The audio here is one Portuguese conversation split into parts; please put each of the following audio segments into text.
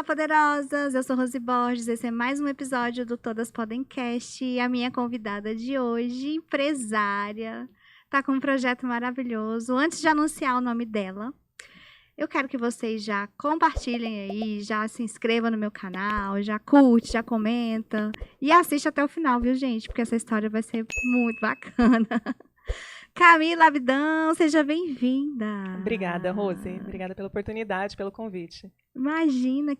Poderosas! Eu sou Rose Borges, esse é mais um episódio do Todas Podem Cast e a minha convidada de hoje, empresária, tá com um projeto maravilhoso. Antes de anunciar o nome dela, eu quero que vocês já compartilhem aí, já se inscrevam no meu canal, já curte, já comenta e assiste até o final, viu, gente? Porque essa história vai ser muito bacana. Camila Abidão, seja bem-vinda. Obrigada, Rose. Obrigada pela oportunidade, pelo convite. Imagina,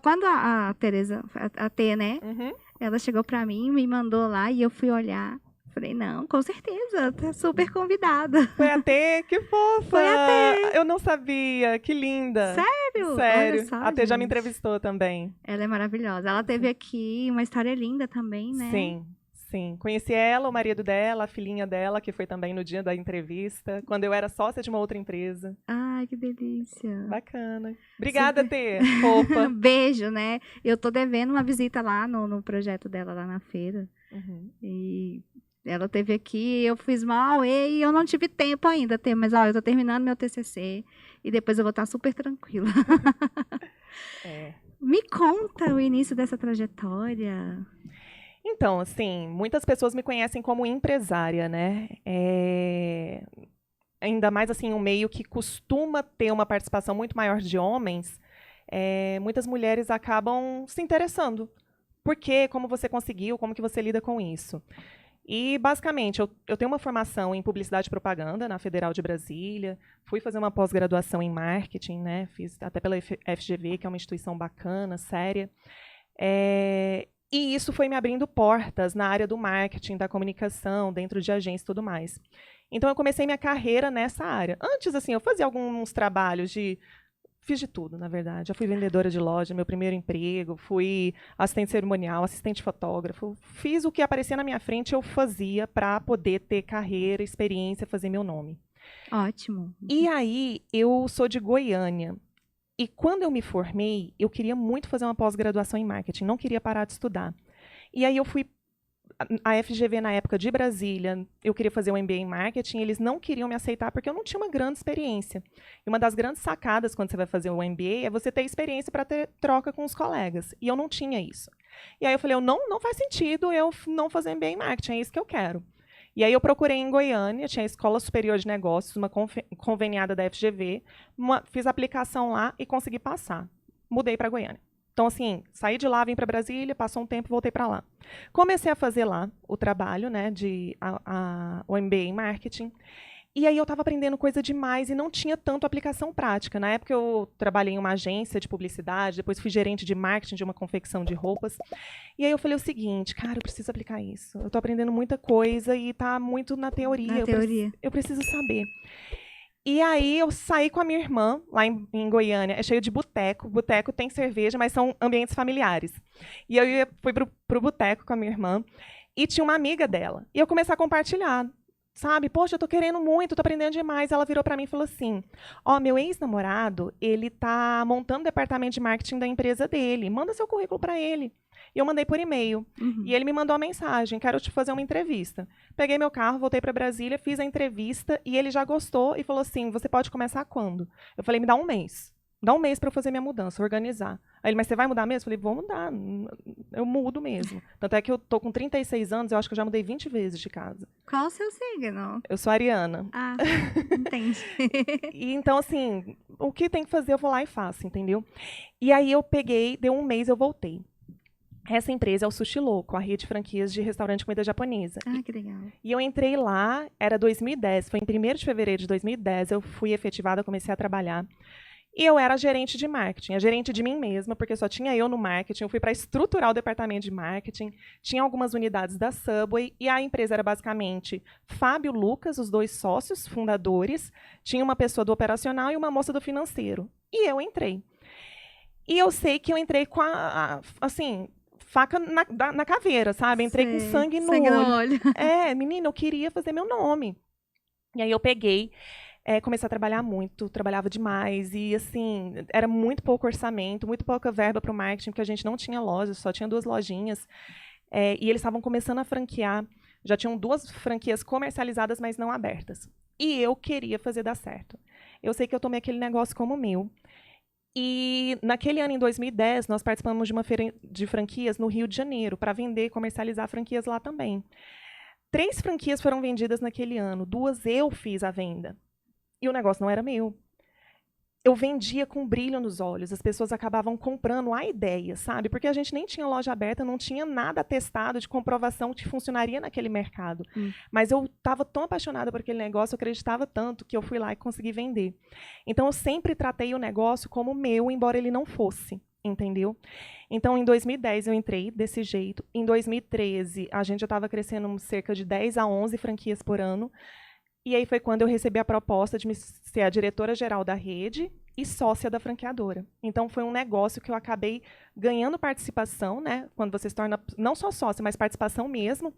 quando a Tereza, a T, né? Uhum. Ela chegou pra mim, me mandou lá e eu fui olhar. Falei, não, com certeza, tá super convidada. Foi a T, que fofa! Foi a T. Eu não sabia, que linda! Sério? Sério, Olha só, a T já me gente. entrevistou também. Ela é maravilhosa. Ela teve aqui uma história linda também, né? Sim, sim. Conheci ela, o marido dela, a filhinha dela, que foi também no dia da entrevista, quando eu era sócia de uma outra empresa. Ai, que delícia. Bacana. Obrigada, Super. T, fofa. Beijo, né? Eu tô devendo uma visita lá no projeto dela, lá na feira. Uhum. E ela teve aqui, eu fiz mal e eu não tive tempo ainda, mas ó, eu tô terminando meu TCC e depois eu vou estar super tranquila. É. Me conta o início dessa trajetória. Então, assim, muitas pessoas me conhecem como empresária, né? Ainda mais assim, um meio que costuma ter uma participação muito maior de homens, muitas mulheres acabam se interessando. Por quê? Como você conseguiu? Como que você lida com isso? E, basicamente, eu tenho uma formação em publicidade e propaganda na Federal de Brasília, fui fazer uma pós-graduação em marketing, né? Fiz até pela FGV, que é uma instituição bacana, séria. E isso foi me abrindo portas na área do marketing, da comunicação, dentro de agência e tudo mais. Então, eu comecei minha carreira nessa área. Antes, assim, eu fazia alguns trabalhos de... Fiz de tudo, na verdade. Já fui vendedora de loja, meu primeiro emprego, fui assistente cerimonial, assistente fotógrafo. Fiz o que aparecia na minha frente, eu fazia para poder ter carreira, experiência, fazer meu nome. Ótimo. E aí, eu sou de Goiânia. E quando eu me formei, eu queria muito fazer uma pós-graduação em marketing, não queria parar de estudar. E aí eu fui a FGV na época de Brasília, eu queria fazer um MBA em marketing, eles não queriam me aceitar porque eu não tinha uma grande experiência. E uma das grandes sacadas quando você vai fazer um MBA é você ter experiência para ter troca com os colegas. E eu não tinha isso. E aí eu falei, não faz sentido eu não fazer MBA em marketing, é isso que eu quero. E aí eu procurei em Goiânia, tinha a Escola Superior de Negócios, uma conveniada da FGV, fiz a aplicação lá e consegui passar. Mudei para Goiânia. Então, assim, saí de lá, vim para Brasília, passou um tempo, voltei para lá. Comecei a fazer lá o trabalho, né, o MBA em marketing. E aí eu estava aprendendo coisa demais e não tinha tanto aplicação prática. Na época eu trabalhei em uma agência de publicidade, depois fui gerente de marketing de uma confecção de roupas. E aí eu falei o seguinte, cara, eu preciso aplicar isso. Eu estou aprendendo muita coisa e está muito na teoria. Eu preciso saber. E aí eu saí com a minha irmã, lá em Goiânia, é cheio de boteco. Boteco tem cerveja, mas são ambientes familiares. E eu fui pro boteco com a minha irmã e tinha uma amiga dela. E eu comecei a compartilhar, sabe? Poxa, eu tô querendo muito, tô aprendendo demais. Ela virou para mim e falou assim, ó, meu ex-namorado, ele tá montando o departamento de marketing da empresa dele. Manda seu currículo para ele. E eu mandei por e-mail. Uhum. E ele me mandou uma mensagem, quero te fazer uma entrevista. Peguei meu carro, voltei para Brasília, fiz a entrevista e ele já gostou e falou assim, você pode começar quando? Eu falei, me dá um mês. Dá um mês para eu fazer minha mudança, organizar. Aí ele, mas você vai mudar mesmo? Eu falei, vou mudar. Eu mudo mesmo. Tanto é que eu tô com 36 anos, eu acho que eu já mudei 20 vezes de casa. Qual o seu signo? Eu sou ariana. Ah, entendi. E então, assim, o que tem que fazer, eu vou lá e faço, entendeu? E aí eu peguei, deu um mês, eu voltei. Essa empresa é o Sushi Louco, a rede de franquias de restaurante de comida japonesa. Ah, que legal. E eu entrei lá, era 2010, foi em 1º de fevereiro de 2010, eu fui efetivada, comecei a trabalhar. E eu era gerente de marketing, a gerente de mim mesma, porque só tinha eu no marketing. Eu fui para estruturar o departamento de marketing, tinha algumas unidades da Subway, e a empresa era basicamente Fábio, Lucas, os 2 sócios fundadores, tinha uma pessoa do operacional e uma moça do financeiro. E eu entrei. E eu sei que eu entrei com assim, faca na caveira, sabe? Entrei com sangue no olho. Menina, eu queria fazer meu nome. E aí eu peguei, comecei a trabalhar muito, trabalhava demais. E, assim, era muito pouco orçamento, muito pouca verba para o marketing, porque a gente não tinha lojas, só tinha 2 lojinhas. E eles estavam começando a franquear. Já tinham 2 franquias comercializadas, mas não abertas. E eu queria fazer dar certo. Eu sei que eu tomei aquele negócio como meu. E naquele ano, em 2010, nós participamos de uma feira de franquias no Rio de Janeiro, para vender e comercializar franquias lá também. 3 franquias foram vendidas naquele ano, 2 eu fiz a venda. E o negócio não era meu. Eu vendia com brilho nos olhos, as pessoas acabavam comprando a ideia, sabe? Porque a gente nem tinha loja aberta, não tinha nada testado de comprovação que funcionaria naquele mercado. Mas eu estava tão apaixonada por aquele negócio, eu acreditava tanto, que eu fui lá e consegui vender. Então, eu sempre tratei o negócio como meu, embora ele não fosse, entendeu? Então, em 2010, eu entrei desse jeito. Em 2013, a gente já estava crescendo cerca de 10 a 11 franquias por ano. E aí foi quando eu recebi a proposta de ser a diretora-geral da rede e sócia da franqueadora. Então, foi um negócio que eu acabei ganhando participação, né? Quando você se torna não só sócia, mas participação mesmo,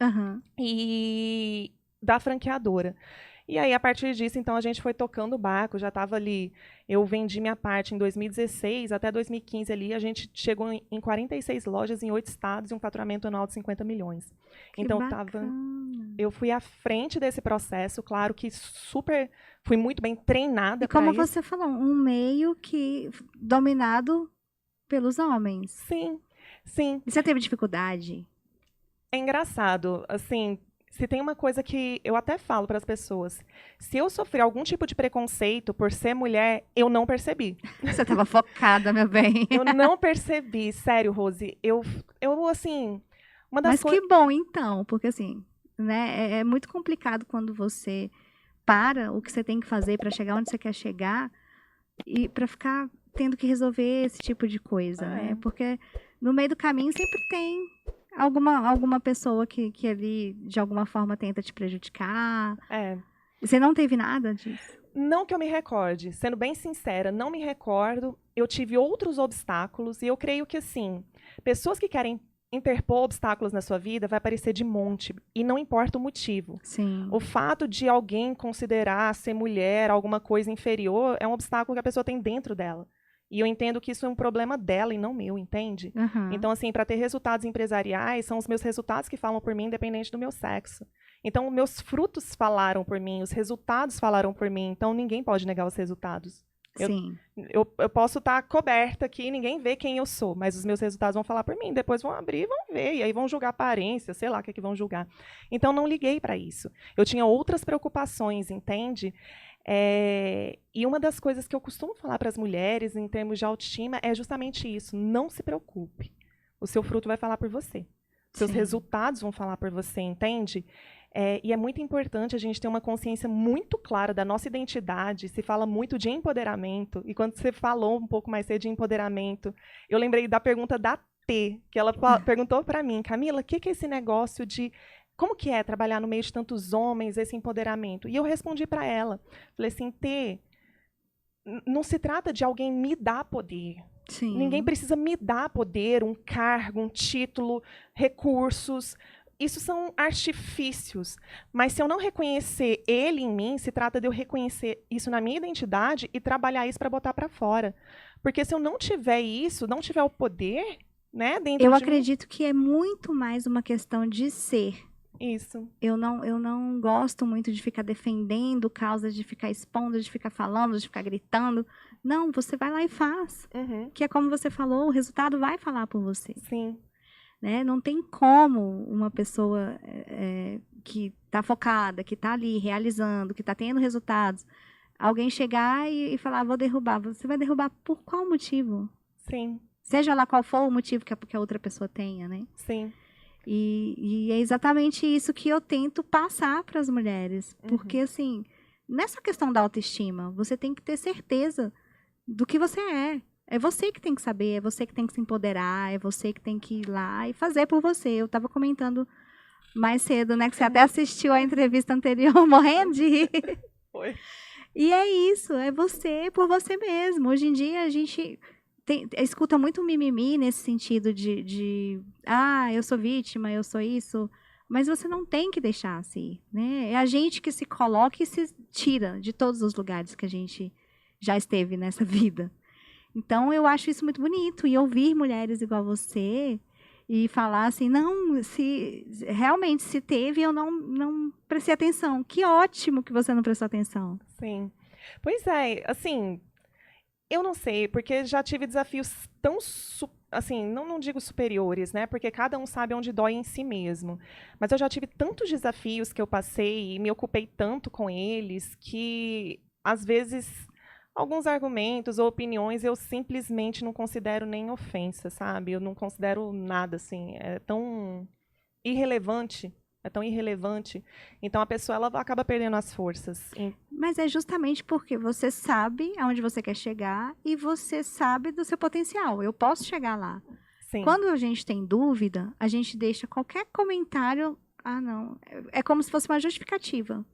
e da franqueadora. E aí, a partir disso, então, a gente foi tocando o barco, já estava ali. Eu vendi minha parte em 2016, até 2015 ali, a gente chegou em 46 lojas em 8 estados e um faturamento anual de 50 milhões. Que então, eu fui à frente desse processo, claro que fui muito bem treinada. E como você falou, um meio que dominado pelos homens. Sim, sim. E você teve dificuldade? É engraçado, assim, se tem uma coisa que eu até falo para as pessoas, se eu sofrer algum tipo de preconceito por ser mulher, eu não percebi. Você estava focada, meu bem. Eu não percebi, sério, Rose. Eu assim, uma das coisas... que bom, então, porque assim, né, é muito complicado quando você para o que você tem que fazer para chegar onde você quer chegar e para ficar tendo que resolver esse tipo de coisa, né? Porque no meio do caminho sempre tem alguma pessoa que ali, de alguma forma, tenta te prejudicar. Você não teve nada disso? Não que eu me recorde. Sendo bem sincera, não me recordo. Eu tive outros obstáculos e eu creio que, assim, pessoas que querem interpor obstáculos na sua vida vai aparecer de monte, e não importa o motivo. Sim. O fato de alguém considerar ser mulher alguma coisa inferior é um obstáculo que a pessoa tem dentro dela. E eu entendo que isso é um problema dela e não meu, entende? Então, assim, para ter resultados empresariais, são os meus resultados que falam por mim, independente do meu sexo. Então, meus frutos falaram por mim, os resultados falaram por mim. Então, ninguém pode negar os resultados. Sim. Eu posso estar coberta aqui, ninguém vê quem eu sou, mas os meus resultados vão falar por mim. Depois vão abrir e vão ver, e aí vão julgar a aparência, sei lá o que vão julgar. Então, não liguei para isso. Eu tinha outras preocupações, entende? E uma das coisas que eu costumo falar para as mulheres, em termos de autoestima, é justamente isso. Não se preocupe. O seu fruto vai falar por você. Seus resultados vão falar por você, entende? E é muito importante a gente ter uma consciência muito clara da nossa identidade. Se fala muito de empoderamento. E quando você falou um pouco mais cedo de empoderamento, eu lembrei da pergunta da T, que ela perguntou para mim, Camila, o que é esse negócio de... Como que é trabalhar no meio de tantos homens, esse empoderamento? E eu respondi para ela. Falei assim, T, não se trata de alguém me dar poder. Sim. Ninguém precisa me dar poder, um cargo, um título, recursos. Isso são artifícios. Mas se eu não reconhecer ele em mim, se trata de eu reconhecer isso na minha identidade e trabalhar isso para botar para fora. Porque se eu não tiver isso, não tiver o poder, né, dentro eu de acredito mim, que é muito mais uma questão de ser. Isso. Eu não gosto muito de ficar defendendo causas, de ficar expondo, de ficar falando, de ficar gritando. Não, você vai lá e faz. Que é como você falou, o resultado vai falar por você. Sim. Né? Não tem como uma pessoa que está focada, que está ali realizando, que está tendo resultados, alguém chegar e falar, vou derrubar. Você vai derrubar por qual motivo? Sim. Seja lá qual for o motivo que a outra pessoa tenha, né? Sim. E é exatamente isso que eu tento passar para as mulheres. Porque, assim, nessa questão da autoestima, você tem que ter certeza do que você é. É você que tem que saber, é você que tem que se empoderar, é você que tem que ir lá e fazer por você. Eu estava comentando mais cedo, né? Que você até assistiu a entrevista anterior, morrendo de rir. Foi. E é isso, é você por você mesmo. Hoje em dia, a gente... escuta muito mimimi nesse sentido eu sou vítima, eu sou isso, mas você não tem que deixar assim, né? É a gente que se coloca e se tira de todos os lugares que a gente já esteve nessa vida. Então, eu acho isso muito bonito, e ouvir mulheres igual você e falar assim, não, se realmente se teve, eu não prestei atenção. Que ótimo que você não prestou atenção. Sim. Pois é, assim... Eu não sei, porque já tive desafios tão, assim, não digo superiores, né? Porque cada um sabe onde dói em si mesmo. Mas eu já tive tantos desafios que eu passei e me ocupei tanto com eles que, às vezes, alguns argumentos ou opiniões eu simplesmente não considero nem ofensa, sabe? Eu não considero nada, assim. É tão irrelevante. É tão irrelevante. Então a pessoa ela acaba perdendo as forças. Mas é justamente porque você sabe aonde você quer chegar e você sabe do seu potencial. Eu posso chegar lá. Sim. Quando a gente tem dúvida, a gente deixa qualquer comentário. Ah, não. É como se fosse uma justificativa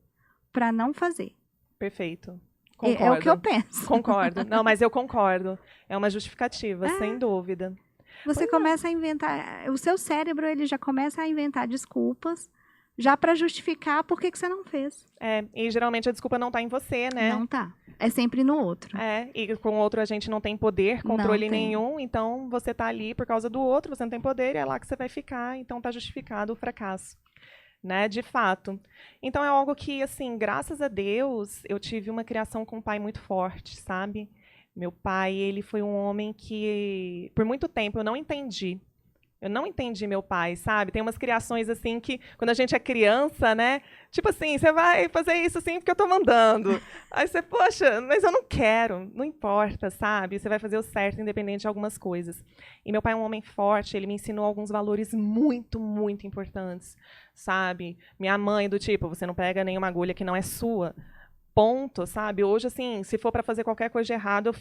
para não fazer. Perfeito. Concordo. É o que eu penso. Concordo. Não, mas eu concordo. É uma justificativa, sem dúvida. Você começa a inventar. O seu cérebro ele já começa a inventar desculpas já para justificar por que você não fez. E geralmente a desculpa não está em você, né? Não tá. É sempre no outro. E com o outro a gente não tem poder, controle nenhum, então você está ali por causa do outro, você não tem poder e é lá que você vai ficar, então está justificado o fracasso. Né, de fato. Então é algo que, assim, graças a Deus, eu tive uma criação com um pai muito forte, sabe? Meu pai, ele foi um homem que, por muito tempo, eu não entendi. Eu não entendi meu pai, sabe? Tem umas criações assim que, quando a gente é criança, né? Tipo assim, você vai fazer isso assim porque eu tô mandando. Aí você, poxa, mas eu não quero. Não importa, sabe? Você vai fazer o certo, independente de algumas coisas. E meu pai é um homem forte, ele me ensinou alguns valores muito, muito importantes, sabe? Minha mãe, do tipo, você não pega nenhuma agulha que não é sua. Ponto, sabe? Hoje, assim, se for para fazer qualquer coisa de errado, eu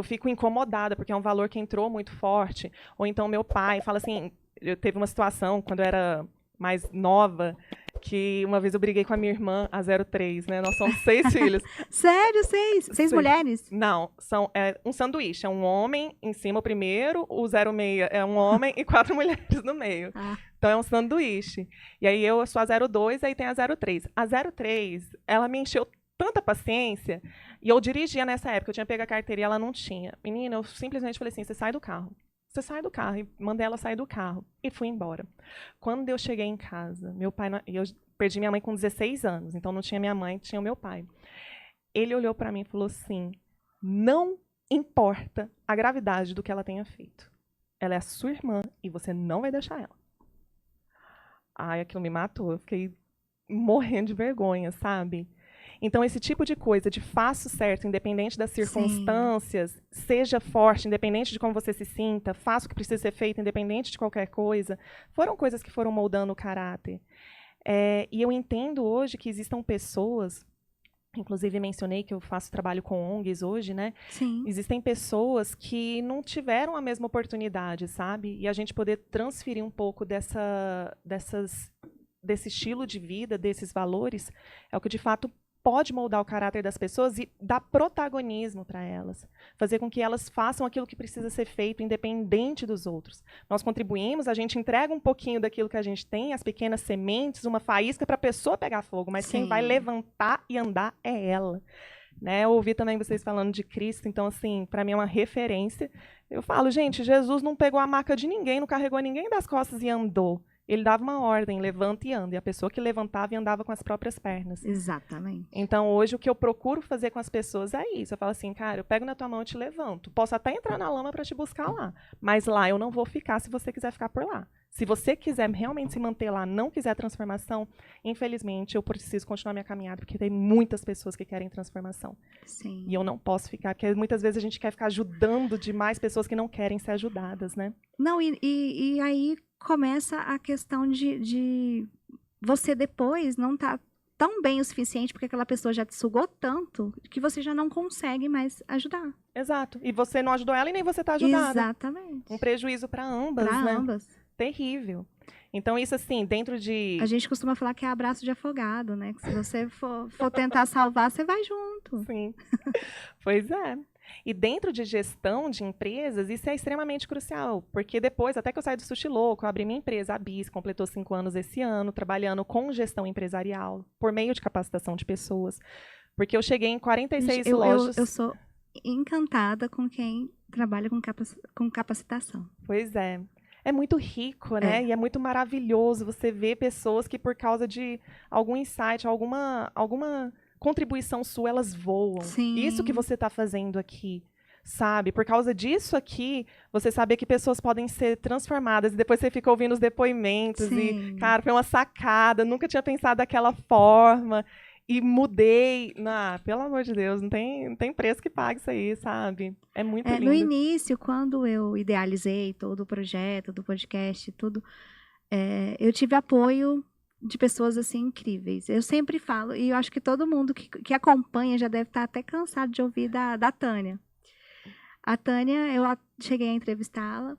fico incomodada, porque é um valor que entrou muito forte. Ou então meu pai fala assim, eu teve uma situação quando eu era mais nova, que uma vez eu briguei com a minha irmã, a 03, né? Nós somos 6 filhos. Sério? 6? 6 mulheres? Não, é um sanduíche. É um homem em cima o primeiro, o 06 é um homem e 4 mulheres no meio. Então é um sanduíche. E aí eu sou a 02, aí tem a 03. A 03, ela me encheu tanta paciência, e eu dirigia nessa época, eu tinha pego a carteira e ela não tinha. Menina, eu simplesmente falei assim, você sai do carro. Você sai do carro. E mandei ela sair do carro. E fui embora. Quando eu cheguei em casa, meu pai... Eu perdi minha mãe com 16 anos, então não tinha minha mãe, tinha o meu pai. Ele olhou para mim e falou assim, não importa a gravidade do que ela tenha feito. Ela é a sua irmã e você não vai deixar ela. Ai, aquilo me matou. Eu fiquei morrendo de vergonha, sabe? Então, esse tipo de coisa, de faça o certo, independente das circunstâncias, sim, seja forte, independente de como você se sinta, faça o que precisa ser feito, independente de qualquer coisa, foram coisas que foram moldando o caráter. E eu entendo hoje que existam pessoas, inclusive mencionei que eu faço trabalho com ONGs hoje, né? Sim. Existem pessoas que não tiveram a mesma oportunidade, sabe? E a gente poder transferir um pouco desse estilo de vida, desses valores, é o que de fato pode moldar o caráter das pessoas e dar protagonismo para elas. Fazer com que elas façam aquilo que precisa ser feito, independente dos outros. Nós contribuímos, a gente entrega um pouquinho daquilo que a gente tem, as pequenas sementes, uma faísca para a pessoa pegar fogo, mas sim, quem vai levantar e andar é ela. Né? Eu ouvi também vocês falando de Cristo, então, assim, para mim é uma referência. Eu falo, gente, Jesus não pegou a maca de ninguém, não carregou ninguém das costas e andou. Ele dava uma ordem, levanta e anda. E a pessoa que levantava e andava com as próprias pernas. Exatamente. Então, hoje, o que eu procuro fazer com as pessoas é isso. Eu falo assim, cara, eu pego na tua mão e te levanto. Posso até entrar na lama para te buscar lá. Mas lá eu não vou ficar se você quiser ficar por lá. Se você quiser realmente se manter lá, não quiser transformação, infelizmente, eu preciso continuar minha caminhada, porque tem muitas pessoas que querem transformação. Sim. E eu não posso ficar, porque muitas vezes a gente quer ficar ajudando demais pessoas que não querem ser ajudadas, né? Não, e aí começa a questão de você depois não tá tão bem o suficiente, porque aquela pessoa já te sugou tanto, que você já não consegue mais ajudar. Exato. E você não ajudou ela e nem você está ajudada. Exatamente. Um prejuízo para ambas, né? Para ambas. Terrível. Então, isso assim, dentro de... A gente costuma falar que é abraço de afogado, né? Que se você for tentar salvar, você vai junto. Sim. Pois é. E dentro de gestão de empresas, isso é extremamente crucial, porque depois, até que eu saí do Sushi Louco, eu abri minha empresa, a BIS, completou 5 anos esse ano, trabalhando com gestão empresarial, por meio de capacitação de pessoas. Porque eu cheguei em 46 lojas... Eu sou encantada com quem trabalha com capacitação. Pois é. É muito rico, né? E é muito maravilhoso você ver pessoas que, por causa de algum insight, alguma contribuição sua, elas voam. Sim. Isso que você está fazendo aqui, sabe? Por causa disso aqui, você saber que pessoas podem ser transformadas, e depois você fica ouvindo os depoimentos, Sim. e, cara, foi uma sacada, nunca tinha pensado daquela forma, e mudei. Pelo amor de Deus, não tem preço que pague isso aí, sabe? É muito lindo. No início, quando eu idealizei todo o projeto do podcast, tudo, eu tive apoio de pessoas assim incríveis. Eu sempre falo, e eu acho que todo mundo que acompanha já deve estar até cansado de ouvir da Tânia. A Tânia, eu cheguei a entrevistá-la.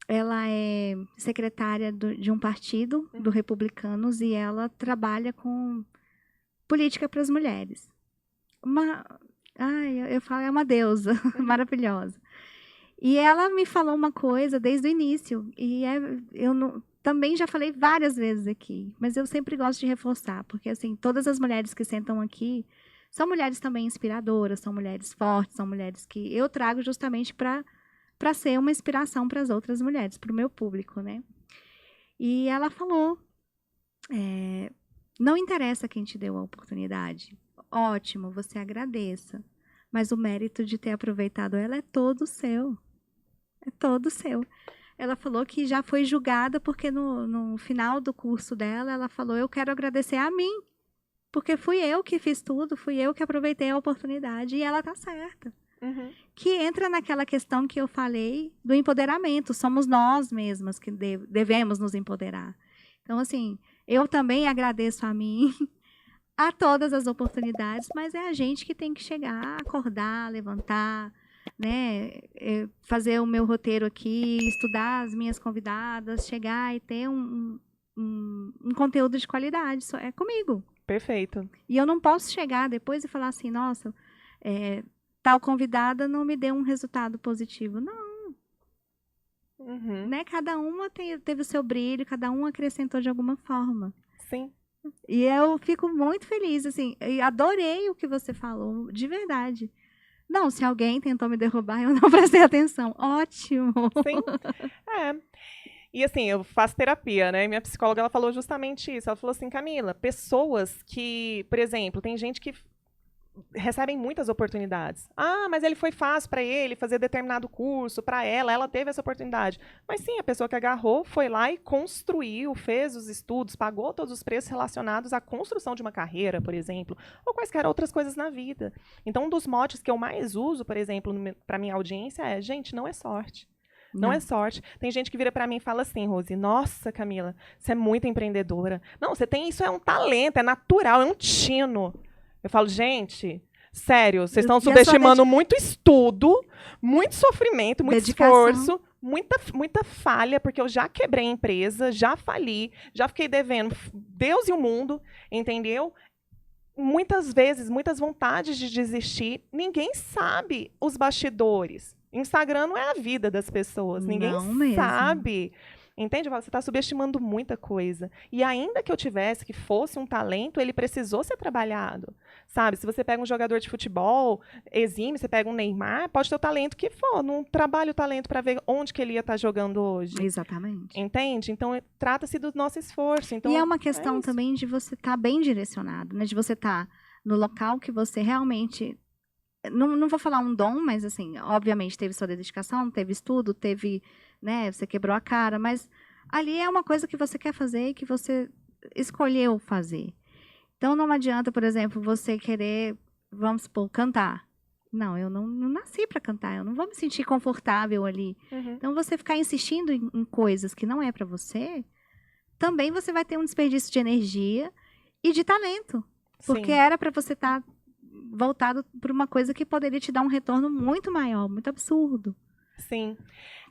Ela é secretária de um partido, do Republicanos, e ela trabalha com política para as mulheres. Eu falo, é uma deusa maravilhosa. E ela me falou uma coisa desde o início, e também já falei várias vezes aqui, mas eu sempre gosto de reforçar, porque assim, todas as mulheres que sentam aqui são mulheres também inspiradoras, são mulheres fortes, são mulheres que eu trago justamente para ser uma inspiração para as outras mulheres, para o meu público, né? E ela falou, não interessa quem te deu a oportunidade, ótimo, você agradeça, mas o mérito de ter aproveitado ela é todo seu. É todo seu. Ela falou que já foi julgada porque no final do curso dela, ela falou, eu quero agradecer a mim, porque fui eu que fiz tudo, fui eu que aproveitei a oportunidade, e ela está certa. Uhum. Que entra naquela questão que eu falei do empoderamento, somos nós mesmas que devemos nos empoderar. Então, assim, eu também agradeço a mim, a todas as oportunidades, mas é a gente que tem que chegar, acordar, levantar, né, fazer o meu roteiro aqui, estudar as minhas convidadas, chegar e ter um conteúdo de qualidade. Isso é comigo. Perfeito. E eu não posso chegar depois e falar assim, nossa, tal convidada não me deu um resultado positivo. Não. Uhum. Né? Cada uma teve o seu brilho, cada um acrescentou de alguma forma. Sim. E eu fico muito feliz, assim, e adorei o que você falou, de verdade. Não, se alguém tentou me derrubar, eu não prestei atenção. Ótimo! Sim. E assim, eu faço terapia, né? E minha psicóloga, ela falou justamente isso. Ela falou assim, Camila, pessoas que, por exemplo, tem gente que recebem muitas oportunidades. Mas ele foi fácil para ele fazer determinado curso, para ela teve essa oportunidade. Mas sim, a pessoa que agarrou, foi lá e construiu, fez os estudos, pagou todos os preços relacionados à construção de uma carreira, por exemplo, ou quaisquer outras coisas na vida. Então, um dos motes que eu mais uso, por exemplo, para minha audiência é, gente, não é sorte. Não é sorte. Tem gente que vira para mim e fala assim, Rose, nossa, Camila, você é muito empreendedora. Não, você tem isso, é um talento, é natural, é um tino. Eu falo, gente, sério, vocês estão subestimando muito estudo, muito sofrimento, muito esforço, muita falha, porque eu já quebrei a empresa, já fali, já fiquei devendo Deus e o mundo, entendeu? Muitas vezes, muitas vontades de desistir, ninguém sabe os bastidores. Instagram não é a vida das pessoas, ninguém sabe. Entende? Você está subestimando muita coisa. E ainda que eu tivesse, que fosse um talento, ele precisou ser trabalhado. Sabe? Se você pega um jogador de futebol, exime, você pega um Neymar, pode ter o talento que for. Não trabalha o talento para ver onde que ele ia estar jogando hoje. Exatamente. Entende? Então, trata-se do nosso esforço. Então, e é uma questão também de você estar bem direcionado, né? De você estar no local que você realmente... Não vou falar um dom, mas, assim, obviamente, teve sua dedicação, teve estudo, teve... né, você quebrou a cara, mas ali é uma coisa que você quer fazer e que você escolheu fazer. Então, não adianta, por exemplo, você querer, vamos supor, cantar. Não, eu não nasci para cantar, eu não vou me sentir confortável ali. Uhum. Então, você ficar insistindo em coisas que não é para você, também você vai ter um desperdício de energia e de talento. Porque era para você estar voltado para uma coisa que poderia te dar um retorno muito maior, muito absurdo. Sim.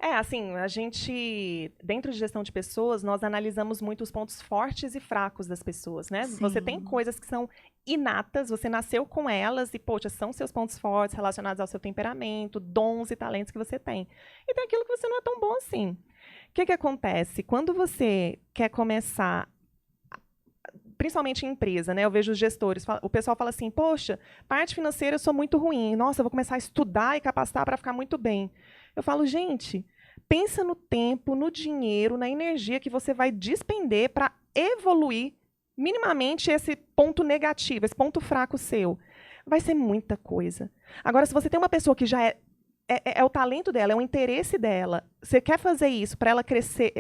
Assim, a gente, dentro de gestão de pessoas, nós analisamos muito os pontos fortes e fracos das pessoas, né? Sim. Você tem coisas que são inatas, você nasceu com elas e, poxa, são seus pontos fortes relacionados ao seu temperamento, dons e talentos que você tem. E tem aquilo que você não é tão bom assim. O que acontece? Quando você quer começar, principalmente em empresa, né? Eu vejo os gestores, o pessoal fala assim, poxa, parte financeira eu sou muito ruim, nossa, eu vou começar a estudar e capacitar para ficar muito bem. Eu falo, gente, pensa no tempo, no dinheiro, na energia que você vai despender para evoluir minimamente esse ponto negativo, esse ponto fraco seu. Vai ser muita coisa. Agora, se você tem uma pessoa que já é o talento dela, é o interesse dela, você quer fazer isso para ela crescer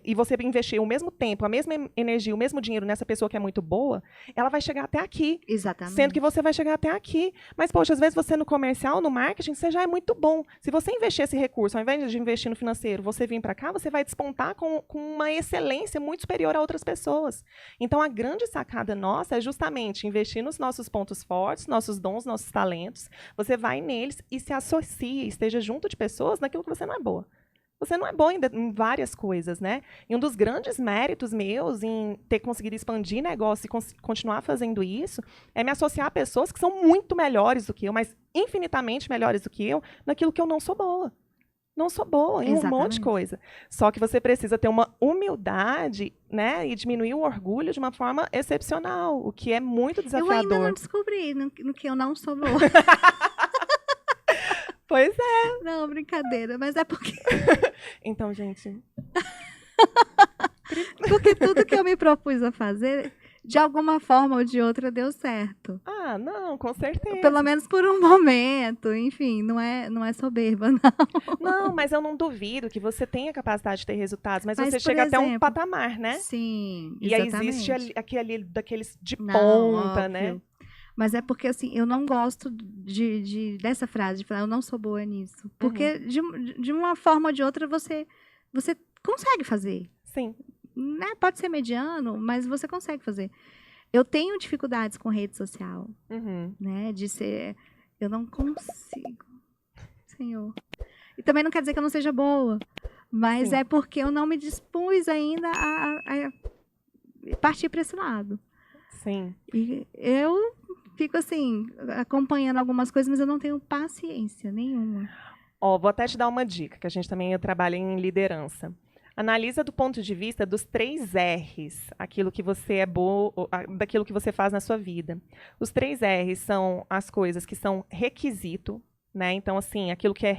e você investir o mesmo tempo, a mesma energia, o mesmo dinheiro nessa pessoa que é muito boa, ela vai chegar até aqui. Exatamente. Sendo que você vai chegar até aqui. Mas, poxa, às vezes você no comercial, no marketing, você já é muito bom. Se você investir esse recurso, ao invés de investir no financeiro, você vir para cá, você vai despontar com uma excelência muito superior a outras pessoas. Então, a grande sacada nossa é justamente investir nos nossos pontos fortes, nossos dons, nossos talentos. Você vai neles e se associa, esteja junto de pessoas naquilo que você não é boa. Você não é bom em várias coisas, né? E um dos grandes méritos meus em ter conseguido expandir negócio e continuar fazendo isso é me associar a pessoas que são muito melhores do que eu, mas infinitamente melhores do que eu, naquilo que eu não sou boa. Não sou boa em um monte de coisa. Só que você precisa ter uma humildade, né? E diminuir o orgulho de uma forma excepcional, o que é muito desafiador. Eu ainda não descobri no que eu não sou boa. Pois é. Não, brincadeira, mas é porque... Então, gente... Porque tudo que eu me propus a fazer, de alguma forma ou de outra, deu certo. Ah, não, com certeza. Pelo menos por um momento, enfim, não é soberba, não. Não, mas eu não duvido que você tenha capacidade de ter resultados, mas você por chega até um exemplo, patamar, né? Sim, E aí exatamente. existe aquele daqueles de Não, ponta, óbvio. né? Mas é porque, assim, eu não gosto dessa frase, de falar, eu não sou boa nisso. Porque, de uma forma ou de outra, você consegue fazer. Sim. Né? Pode ser mediano, mas você consegue fazer. Eu tenho dificuldades com rede social, né? De ser... Eu não consigo, Senhor. E também não quer dizer que eu não seja boa, mas Sim. é porque eu não me dispus ainda a partir para esse lado. Sim. E eu fico assim, acompanhando algumas coisas, mas eu não tenho paciência nenhuma. Ó, vou até te dar uma dica, que a gente também trabalha em liderança. Analisa do ponto de vista dos 3 R's, aquilo que você é bom, daquilo que você faz na sua vida. Os 3 R's são as coisas que são requisito, né? Então, assim, aquilo que é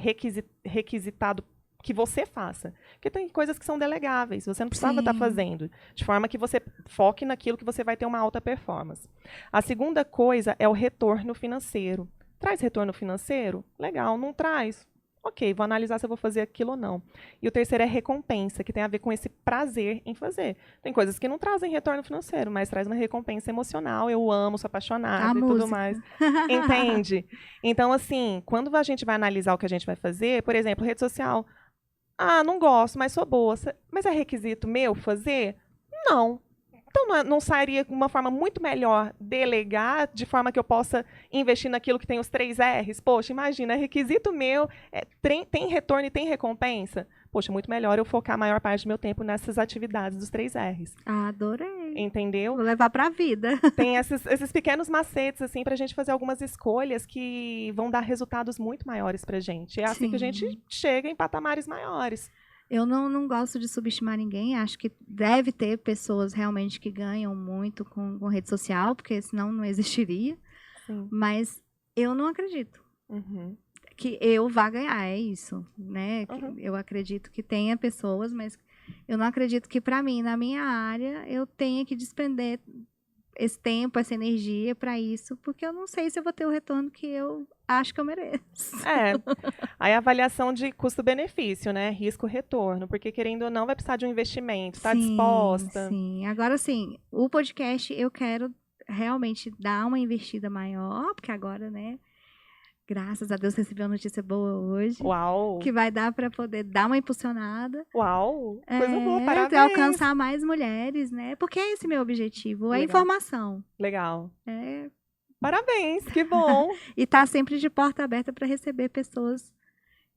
requisitado que você faça. Porque tem coisas que são delegáveis, você não precisava estar fazendo, de forma que você foque naquilo que você vai ter uma alta performance. A segunda coisa é o retorno financeiro. Traz retorno financeiro? Legal, não traz? Ok, vou analisar se eu vou fazer aquilo ou não. E o terceiro é recompensa, que tem a ver com esse prazer em fazer. Tem coisas que não trazem retorno financeiro, mas traz uma recompensa emocional. Eu amo, sou apaixonada e tudo mais. Entende? Então, assim, quando a gente vai analisar o que a gente vai fazer, por exemplo, rede social. Ah, não gosto, mas sou boa. Mas é requisito meu fazer? Não. Então, não sairia uma forma muito melhor delegar, de forma que eu possa investir naquilo que tem os 3 R's? Poxa, imagina, é requisito meu, tem retorno e tem recompensa? Poxa, muito melhor eu focar a maior parte do meu tempo nessas atividades dos 3 R's. Adorei. Entendeu? Vou levar para a vida. Tem esses pequenos macetes, assim, para a gente fazer algumas escolhas que vão dar resultados muito maiores para a gente. É assim que a gente chega em patamares maiores. Eu não gosto de subestimar ninguém. Acho que deve ter pessoas realmente que ganham muito com rede social, porque senão não existiria. Sim. Mas eu não acredito que eu vá ganhar, é isso, né? Eu acredito que tenha pessoas, mas eu não acredito que, para mim, na minha área, eu tenha que despender esse tempo, essa energia para isso, porque eu não sei se eu vou ter o retorno que eu acho que eu mereço. Aí a avaliação de custo-benefício, né? Risco-retorno, porque querendo ou não vai precisar de um investimento, está disposta? Sim, agora sim, o podcast eu quero realmente dar uma investida maior, porque agora, né? Graças a Deus recebi uma notícia boa hoje. Uau! Que vai dar para poder dar uma impulsionada. Uau! Coisa boa, parabéns! Alcançar mais mulheres, né? Porque é esse meu objetivo, é informação. Legal. Parabéns, que bom! E tá sempre de porta aberta para receber pessoas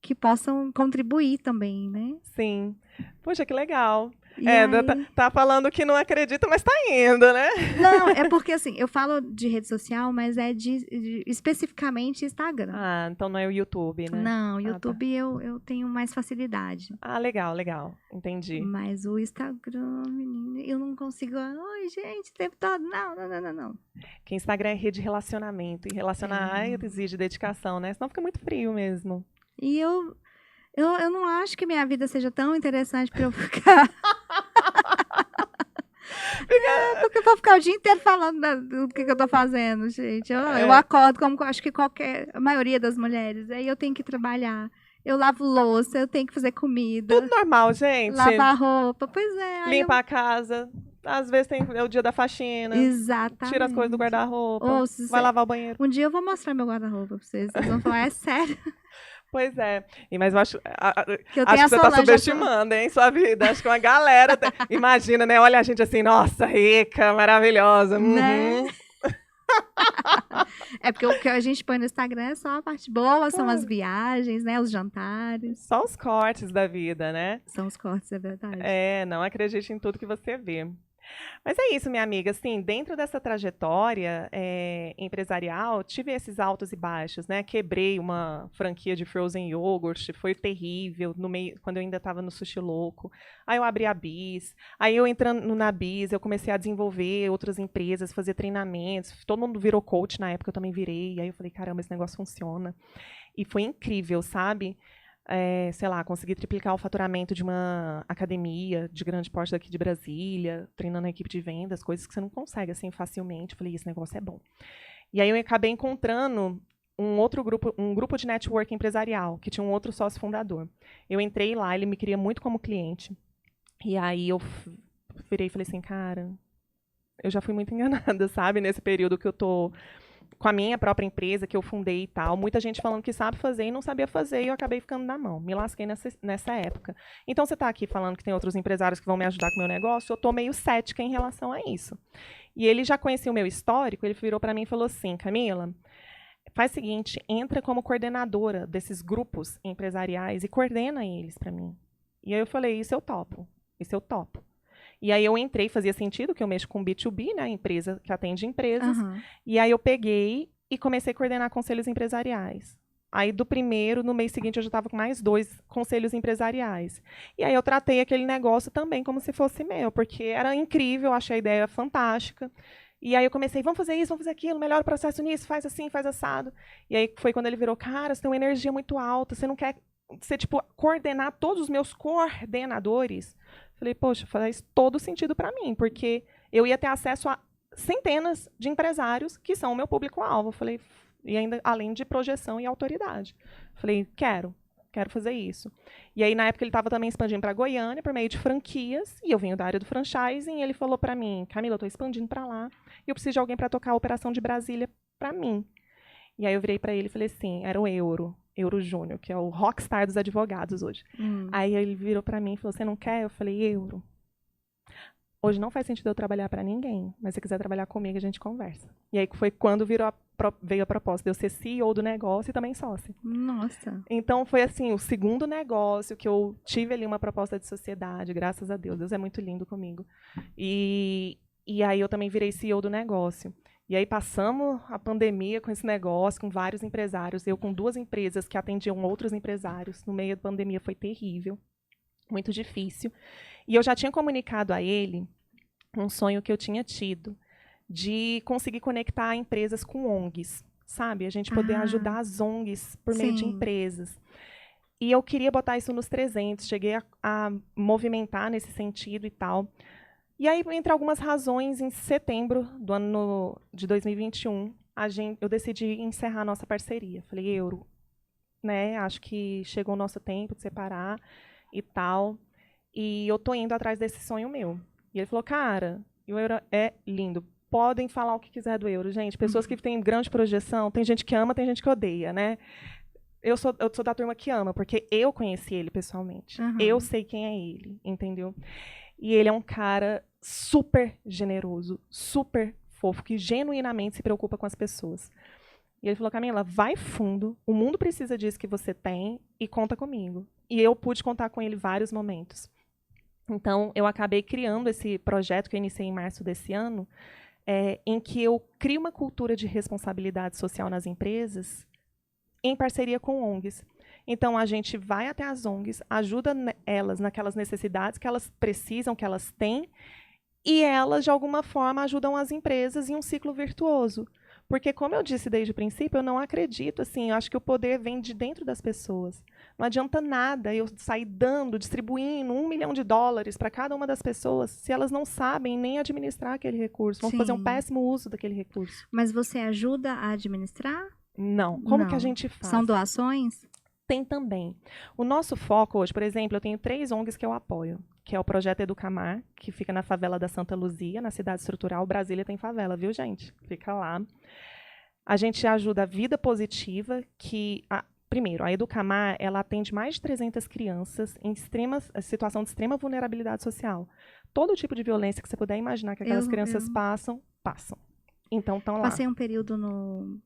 que possam contribuir também, né? Sim. Poxa, que legal. Aí... tá falando que não acredita, mas tá indo, né? Não, é porque assim, eu falo de rede social, mas é especificamente Instagram. Ah, então não é o YouTube, né? Não, YouTube eu tenho mais facilidade. Ah, legal, legal. Entendi. Mas o Instagram, menina, eu não consigo... Ai, gente, o tempo todo... Não. Que Instagram é rede de relacionamento. E relacionar exige dedicação, né? Senão fica muito frio mesmo. E eu não acho que minha vida seja tão interessante para eu ficar... Porque eu vou ficar o dia inteiro falando do que eu tô fazendo, gente. Eu acordo como acho que a maioria das mulheres. Aí eu tenho que trabalhar. Eu lavo louça, eu tenho que fazer comida. Tudo normal, gente. Lavar roupa. Pois é. Limpar a casa. Às vezes é o dia da faxina. Exatamente. Tira as coisas do guarda-roupa. Vai lavar o banheiro. Um dia eu vou mostrar meu guarda-roupa pra vocês. Vocês vão falar, é sério. Pois é. Mas eu acho que você tá subestimando, hein, sua vida. Acho que uma galera... Imagina, né? Olha a gente assim, nossa, rica, maravilhosa. Né? É porque o que a gente põe no Instagram é só a parte boa, são as viagens, né? Os jantares. Só os cortes da vida, né? São os cortes, é verdade. Não acredite em tudo que você vê. Mas é isso, minha amiga. Assim, dentro dessa trajetória empresarial, tive esses altos e baixos, né? Quebrei uma franquia de frozen yogurt, foi terrível quando eu ainda estava no Sushi Louco. Aí eu abri a Bis. Aí eu entrando na Bis, eu comecei a desenvolver outras empresas, fazer treinamentos. Todo mundo virou coach na época, eu também virei. Aí eu falei, caramba, esse negócio funciona. E foi incrível, sabe? Sei lá, consegui triplicar o faturamento de uma academia de grande porte daqui de Brasília, treinando a equipe de vendas, coisas que você não consegue assim facilmente. Falei, esse negócio é bom. E aí eu acabei encontrando um grupo de network empresarial, que tinha um outro sócio fundador. Eu entrei lá, ele me queria muito como cliente. E aí eu virei e falei assim, cara, eu já fui muito enganada, sabe? Nesse período que eu tô com a minha própria empresa, que eu fundei e tal, muita gente falando que sabe fazer e não sabia fazer, e eu acabei ficando na mão. Me lasquei nessa época. Então, você está aqui falando que tem outros empresários que vão me ajudar com o meu negócio, eu estou meio cética em relação a isso. E ele já conhecia o meu histórico, ele virou para mim e falou assim, Camila, faz o seguinte, entra como coordenadora desses grupos empresariais e coordena eles para mim. E aí eu falei, isso eu topo. E aí eu entrei, fazia sentido, que eu mexo com B2B, né, empresa que atende empresas. Uhum. E aí eu peguei e comecei a coordenar conselhos empresariais. Aí do primeiro, no mês seguinte, eu já estava com mais 2 conselhos empresariais. E aí eu tratei aquele negócio também como se fosse meu, porque era incrível, achei a ideia fantástica. E aí eu comecei, vamos fazer isso, vamos fazer aquilo, melhora o processo nisso, faz assim, faz assado. E aí foi quando ele virou, cara, você tem uma energia muito alta, você não quer tipo, coordenar todos os meus coordenadores? Falei, poxa, faz todo sentido para mim, porque eu ia ter acesso a centenas de empresários que são o meu público-alvo. Falei, e ainda além de projeção e autoridade. Falei, quero fazer isso. E aí, na época, ele estava também expandindo para Goiânia, por meio de franquias, e eu venho da área do franchising, e ele falou para mim, Camila, eu estou expandindo para lá, e eu preciso de alguém para tocar a operação de Brasília para mim. E aí eu virei para ele e falei assim, era o Euro Júnior, que é o rockstar dos advogados hoje. Aí ele virou para mim e falou, você não quer? Eu falei, Euro, hoje não faz sentido eu trabalhar para ninguém, mas se você quiser trabalhar comigo, a gente conversa. E aí foi quando veio a proposta de eu ser CEO do negócio e também sócia. Nossa. Então foi assim, o segundo negócio que eu tive ali uma proposta de sociedade, graças a Deus. Deus é muito lindo comigo. E aí eu também virei CEO do negócio. E aí passamos a pandemia com esse negócio, com vários empresários. Eu com 2 empresas que atendiam outros empresários. No meio da pandemia foi terrível, muito difícil. E eu já tinha comunicado a ele um sonho que eu tinha tido de conseguir conectar empresas com ONGs, sabe? A gente poder ajudar as ONGs por meio de empresas. E eu queria botar isso nos 300, cheguei a movimentar nesse sentido e tal. E aí, entre algumas razões, em setembro do ano de 2021, eu decidi encerrar a nossa parceria. Falei, Euro, né, acho que chegou o nosso tempo de separar e tal. E eu tô indo atrás desse sonho meu. E ele falou, cara, o Euro é lindo. Podem falar o que quiser do Euro, gente. Pessoas que têm grande projeção, tem gente que ama, tem gente que odeia, né? Eu sou da turma que ama, porque eu conheci ele pessoalmente. Eu sei quem é ele, entendeu? E ele é um cara super generoso, super fofo, que genuinamente se preocupa com as pessoas. E ele falou, Camila, vai fundo, o mundo precisa disso que você tem e conta comigo. E eu pude contar com ele vários momentos. Então, eu acabei criando esse projeto que eu iniciei em março desse ano, em que eu crio uma cultura de responsabilidade social nas empresas em parceria com ONGs. Então, a gente vai até as ONGs, ajuda elas naquelas necessidades que elas precisam, que elas têm, e elas, de alguma forma, ajudam as empresas em um ciclo virtuoso. Porque, como eu disse desde o princípio, eu não acredito, assim, eu acho que o poder vem de dentro das pessoas. Não adianta nada eu sair dando, distribuindo US$1 milhão para cada uma das pessoas, se elas não sabem nem administrar aquele recurso, vão fazer um Sim. péssimo uso daquele recurso. Mas você ajuda a administrar? Não. Como que a Não. gente faz? São doações? Tem também. O nosso foco hoje, por exemplo, eu tenho 3 ONGs que eu apoio, que é o Projeto Educamar, que fica na favela da Santa Luzia, na cidade estrutural. Brasília tem favela, viu, gente? Fica lá. A gente ajuda a Vida Positiva, que, primeiro, a Educamar, ela atende mais de 300 crianças em situação de extrema vulnerabilidade social. Todo tipo de violência que você puder imaginar que aquelas crianças passam. Então, estão lá. Passei um período no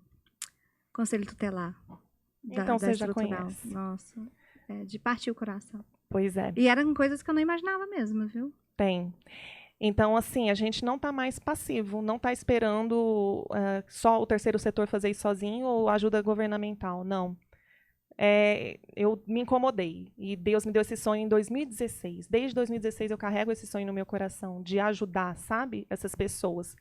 Conselho Tutelar. Então, você já conhece. Nossa, de partir o coração. Pois é. E eram coisas que eu não imaginava mesmo, viu? Tem. Então, assim, a gente não está mais passivo, não está esperando só o terceiro setor fazer isso sozinho ou ajuda governamental, não. Eu me incomodei e Deus me deu esse sonho em 2016. Desde 2016 eu carrego esse sonho no meu coração de ajudar, sabe, essas pessoas.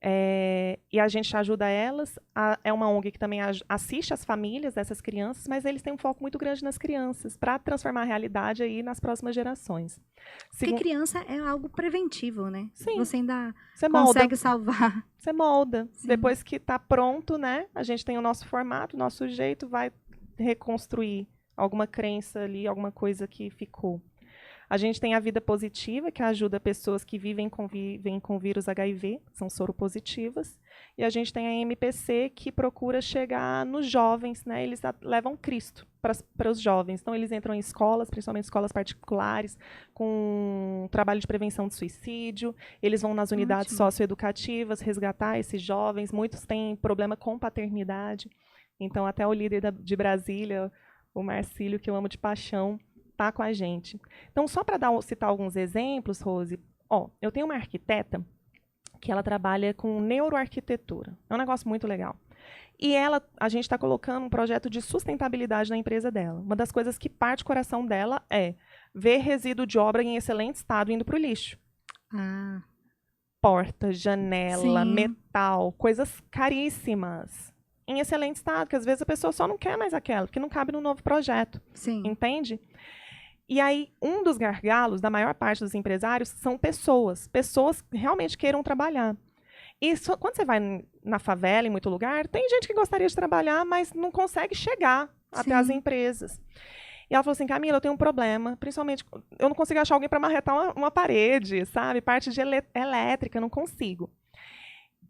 E a gente ajuda elas. É uma ONG que também assiste as famílias dessas crianças, mas eles têm um foco muito grande nas crianças, para transformar a realidade aí nas próximas gerações. Porque criança é algo preventivo, né? Sim. Você ainda Você consegue salvar. Você molda. Sim. Depois que está pronto, né? A gente tem o nosso formato, o nosso jeito, vai reconstruir alguma crença ali, alguma coisa que ficou. A gente tem a Vida Positiva, que ajuda pessoas que vivem com vírus HIV, são soropositivas. E a gente tem a MPC, que procura chegar nos jovens, né? Eles levam Cristo para os jovens. Então, eles entram em escolas, principalmente escolas particulares, com trabalho de prevenção de suicídio. Eles vão nas unidades socioeducativas resgatar esses jovens. Muitos têm problema com paternidade. Então, até o líder de Brasília, o Marcílio, que eu amo de paixão, está com a gente. Então, só para citar alguns exemplos, Rose, eu tenho uma arquiteta que ela trabalha com neuroarquitetura. É um negócio muito legal. E a gente está colocando um projeto de sustentabilidade na empresa dela. Uma das coisas que parte o coração dela é ver resíduo de obra em excelente estado indo para o lixo. Porta, janela, metal, coisas caríssimas em excelente estado, que às vezes a pessoa só não quer mais aquela, porque não cabe no novo projeto. Sim. Entende? E aí, um dos gargalos da maior parte dos empresários são pessoas que realmente queiram trabalhar. E quando você vai na favela, em muito lugar, tem gente que gostaria de trabalhar, mas não consegue chegar até as empresas. E ela falou assim, Camila, eu tenho um problema, principalmente, eu não consigo achar alguém para marretar uma parede, sabe? Parte de elétrica, não consigo.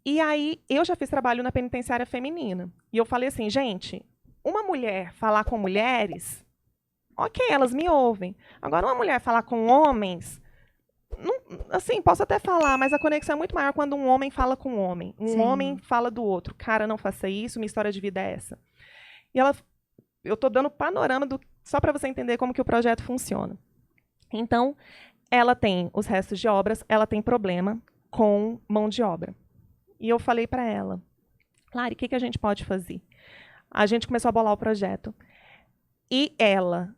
E aí, eu já fiz trabalho na penitenciária feminina. E eu falei assim, gente, uma mulher falar com mulheres, ok, elas me ouvem. Agora, uma mulher falar com homens, não, assim, posso até falar, mas a conexão é muito maior quando um homem fala com um homem. Um homem fala do outro. Cara, não faça isso, minha história de vida é essa. E eu estou dando panorama só para você entender como que o projeto funciona. Então, ela tem os restos de obras, ela tem problema com mão de obra. E eu falei para ela, Lari, o que a gente pode fazer? A gente começou a bolar o projeto. E ela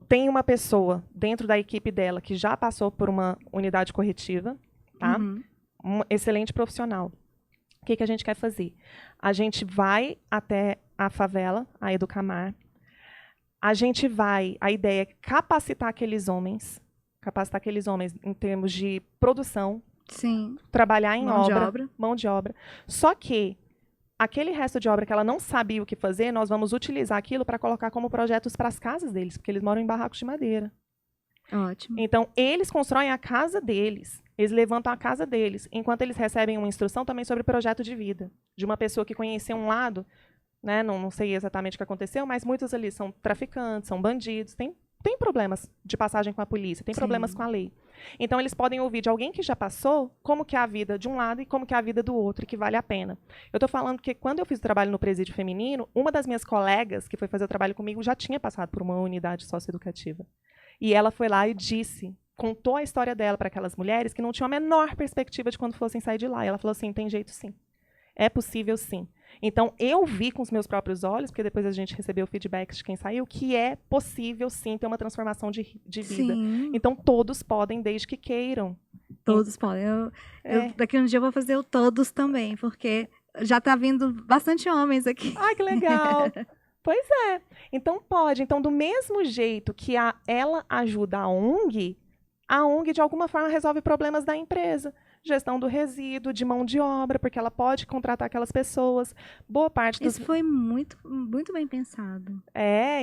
tem uma pessoa dentro da equipe dela que já passou por uma unidade corretiva, tá? Um excelente profissional. O que a gente quer fazer? A gente vai até a favela, a Educamar. A ideia é capacitar aqueles homens em termos de produção, trabalhar em mão de obra. Só que aquele resto de obra que ela não sabia o que fazer, nós vamos utilizar aquilo para colocar como projetos para as casas deles, porque eles moram em barracos de madeira. Ótimo. Então, eles constroem a casa deles, eles levantam a casa deles, enquanto eles recebem uma instrução também sobre projeto de vida, de uma pessoa que conhecia um lado, né, não sei exatamente o que aconteceu, mas muitos ali são traficantes, são bandidos, tem problemas de passagem com a polícia, tem problemas com a lei. Então, eles podem ouvir de alguém que já passou como que é a vida de um lado e como que é a vida do outro, e que vale a pena. Eu estou falando que, quando eu fiz o trabalho no presídio feminino, uma das minhas colegas, que foi fazer o trabalho comigo, já tinha passado por uma unidade socioeducativa. E ela foi lá e contou a história dela para aquelas mulheres que não tinham a menor perspectiva de quando fossem sair de lá. E ela falou assim, tem jeito sim. É possível sim. Então, eu vi com os meus próprios olhos, porque depois a gente recebeu feedbacks de quem saiu, que é possível, sim, ter uma transformação de vida. Então, todos podem, desde que queiram. Todos podem. Daqui um dia eu vou fazer o todos também, porque já tá vindo bastante homens aqui. Ai, que legal! Pois é. Então pode. Então, do mesmo jeito que ela ajuda a ONG de alguma forma resolve problemas da empresa. Gestão do resíduo, de mão de obra, porque ela pode contratar aquelas pessoas. Boa parte dos... Isso foi muito, muito bem pensado.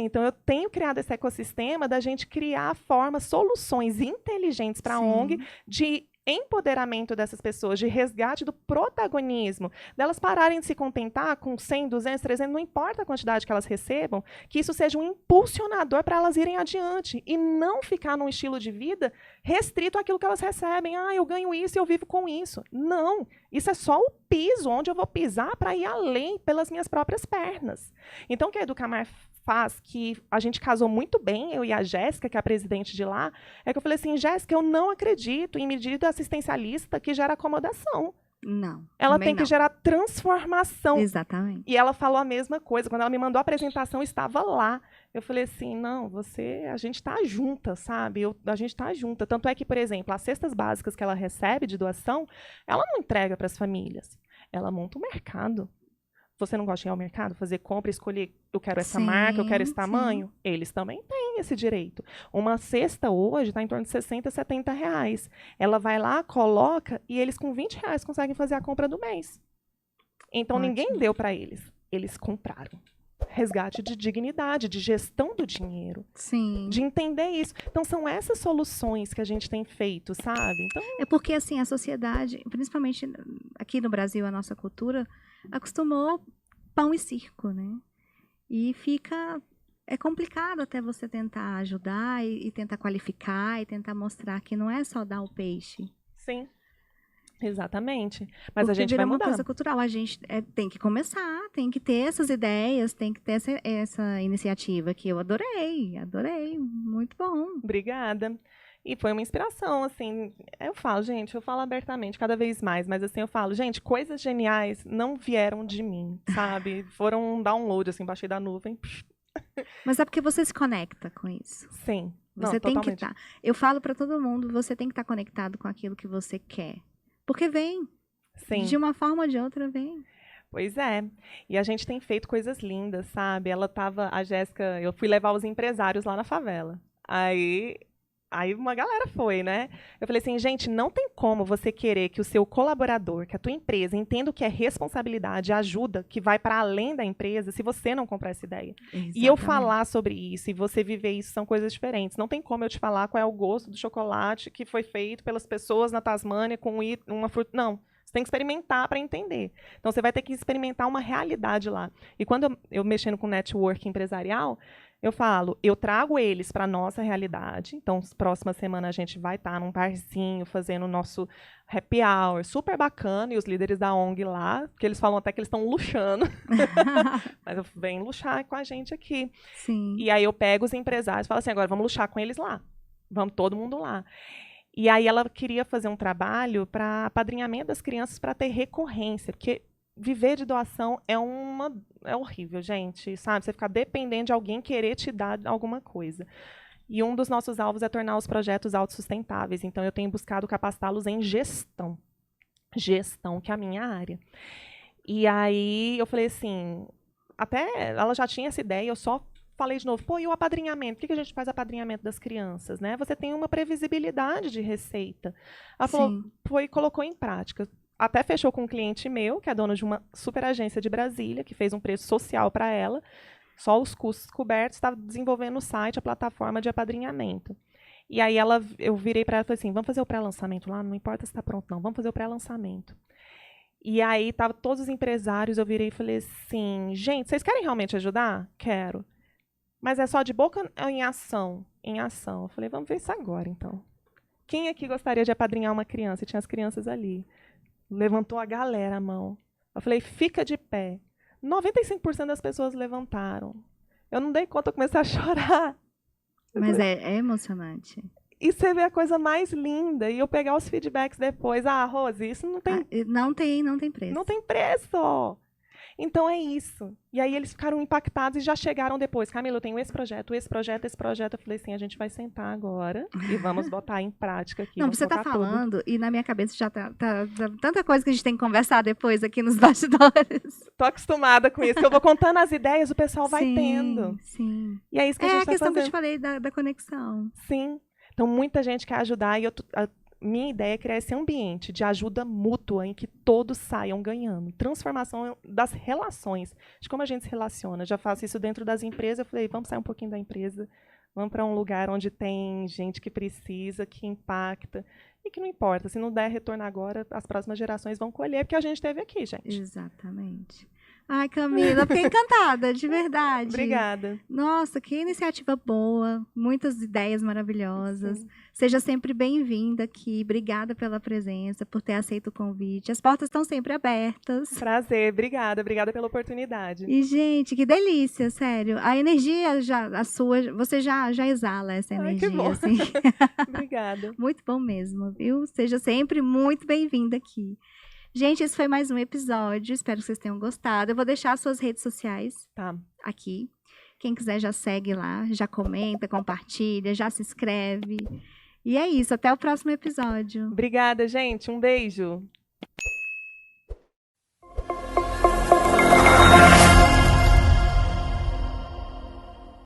Então eu tenho criado esse ecossistema da gente criar formas, soluções inteligentes para a Sim. ONG de empoderamento dessas pessoas, de resgate do protagonismo, delas pararem de se contentar com 100, 200, 300, não importa a quantidade que elas recebam, que isso seja um impulsionador para elas irem adiante e não ficar num estilo de vida restrito àquilo que elas recebem. Ah, eu ganho isso e eu vivo com isso. Não, isso é só o piso onde eu vou pisar para ir além pelas minhas próprias pernas. Então, o que a Educamar faz, que a gente casou muito bem, eu e a Jéssica, que é a presidente de lá, é que eu falei assim, Jéssica, eu não acredito em medida assistencialista que gera acomodação. Não. Ela tem que gerar transformação. Exatamente. E ela falou a mesma coisa. Quando ela me mandou a apresentação, eu estava lá. Eu falei assim, não, a gente está junta, sabe? A gente está junta. Tanto é que, por exemplo, as cestas básicas que ela recebe de doação, ela não entrega para as famílias. Ela monta o mercado. Você não gosta de ir ao mercado, fazer compra, escolher, eu quero essa marca, eu quero esse tamanho? Eles também têm esse direito. Uma cesta hoje está em torno de 60, 70 reais. Ela vai lá, coloca, e eles com 20 reais conseguem fazer a compra do mês. Então, ninguém deu para eles. Eles compraram. Resgate de dignidade, de gestão do dinheiro. Sim. De entender isso. Então, são essas soluções que a gente tem feito, sabe? Então... É porque, assim, a sociedade, principalmente aqui no Brasil, a nossa cultura, acostumou pão e circo, né? E é complicado até você tentar ajudar e tentar qualificar e tentar mostrar que não é só dar o peixe. Sim. Exatamente. Mas porque a gente vai mudar. Uma coisa cultural. A gente tem que começar, tem que ter essas ideias, tem que ter essa iniciativa que eu adorei, muito bom. Obrigada. E foi uma inspiração, assim, eu falo abertamente cada vez mais, mas assim, eu falo, gente, coisas geniais não vieram de mim, sabe? Foram um download, assim, baixei da nuvem. Mas é porque você se conecta com isso. Sim. Você tem que estar. Eu falo para todo mundo, você tem que estar conectado com aquilo que você quer. Porque vem. Sim. De uma forma ou de outra, vem. Pois é. E a gente tem feito coisas lindas, sabe? A Jéssica, eu fui levar os empresários lá na favela. Aí uma galera foi, né? Eu falei assim, gente, não tem como você querer que o seu colaborador, que a tua empresa entenda o que é responsabilidade, ajuda, que vai para além da empresa, se você não comprar essa ideia. Exatamente. E eu falar sobre isso e você viver isso são coisas diferentes. Não tem como eu te falar qual é o gosto do chocolate que foi feito pelas pessoas na Tasmânia com uma fruta. Não. Você tem que experimentar para entender. Então, você vai ter que experimentar uma realidade lá. E quando eu mexendo com network empresarial, eu falo, eu trago eles para a nossa realidade. Então, próxima semana a gente vai estar num barzinho, fazendo o nosso happy hour, super bacana, e os líderes da ONG lá, porque eles falam até que eles estão luxando. Mas eu venho luxar com a gente aqui. Sim. E aí eu pego os empresários e falo assim, agora vamos luxar com eles lá. Vamos todo mundo lá. E aí ela queria fazer um trabalho para apadrinhamento das crianças para ter recorrência, porque viver de doação é horrível, gente, sabe? Você ficar dependendo de alguém querer te dar alguma coisa. E um dos nossos alvos é tornar os projetos autossustentáveis. Então, eu tenho buscado capacitá-los em gestão. Gestão, que é a minha área. E aí, eu falei assim, até ela já tinha essa ideia, eu só falei de novo, e o apadrinhamento? Por que a gente faz apadrinhamento das crianças, né? Você tem uma previsibilidade de receita. Ela falou, colocou em prática. Até fechou com um cliente meu, que é dono de uma super agência de Brasília, que fez um preço social para ela, só os custos cobertos, estava desenvolvendo o site, a plataforma de apadrinhamento. E aí eu virei para ela e falei assim, vamos fazer o pré-lançamento lá? Não importa se está pronto, não, vamos fazer o pré-lançamento. E aí estavam todos os empresários, eu virei e falei assim, gente, vocês querem realmente ajudar? Quero. Mas é só de boca ou em ação? Em ação. Eu falei, vamos ver isso agora, então. Quem aqui gostaria de apadrinhar uma criança? E tinha as crianças ali. Levantou a galera a mão. Eu falei, fica de pé. 95% das pessoas levantaram. Eu não dei conta, eu comecei a chorar. Mas é emocionante. E você vê a coisa mais linda. E eu pegar os feedbacks depois. Ah, Rose, isso não tem... não tem preço. Não tem preço. Então é isso. E aí eles ficaram impactados e já chegaram depois. Camila, eu tenho esse projeto, esse projeto, esse projeto. Eu falei assim, a gente vai sentar agora e vamos botar em prática aqui. Não, vamos você tá colocar tudo. falando, e na minha cabeça já tá tanta coisa que a gente tem que conversar depois aqui nos bastidores. Tô acostumada com isso, que eu vou contando as ideias, o pessoal vai Sim, tendo. sim. E é isso que a É gente a tá questão que eu fazendo. te falei da conexão. Sim. Então, muita gente quer ajudar e minha ideia é criar esse ambiente de ajuda mútua em que todos saiam ganhando. Transformação das relações, de como a gente se relaciona. Já faço isso dentro das empresas. Eu falei, vamos sair um pouquinho da empresa, vamos para um lugar onde tem gente que precisa, que impacta. E que não importa, se não der retorno agora, as próximas gerações vão colher, porque a gente teve aqui, gente. Exatamente. Ai, Camila, fiquei encantada, de verdade. Obrigada. Nossa, que iniciativa boa, muitas ideias maravilhosas. Sim. Seja sempre bem-vinda aqui. Obrigada pela presença, por ter aceito o convite. As portas estão sempre abertas. Prazer, obrigada pela oportunidade. E, gente, que delícia, sério. A energia, a sua, você já exala essa energia. Ai, que bom. Assim. Obrigada. Muito bom mesmo, viu? Seja sempre muito bem-vinda aqui. Gente, esse foi mais um episódio. Espero que vocês tenham gostado. Eu vou deixar as suas redes sociais aqui. Quem quiser já segue lá, já comenta, compartilha, já se inscreve. E é isso. Até o próximo episódio. Obrigada, gente. Um beijo.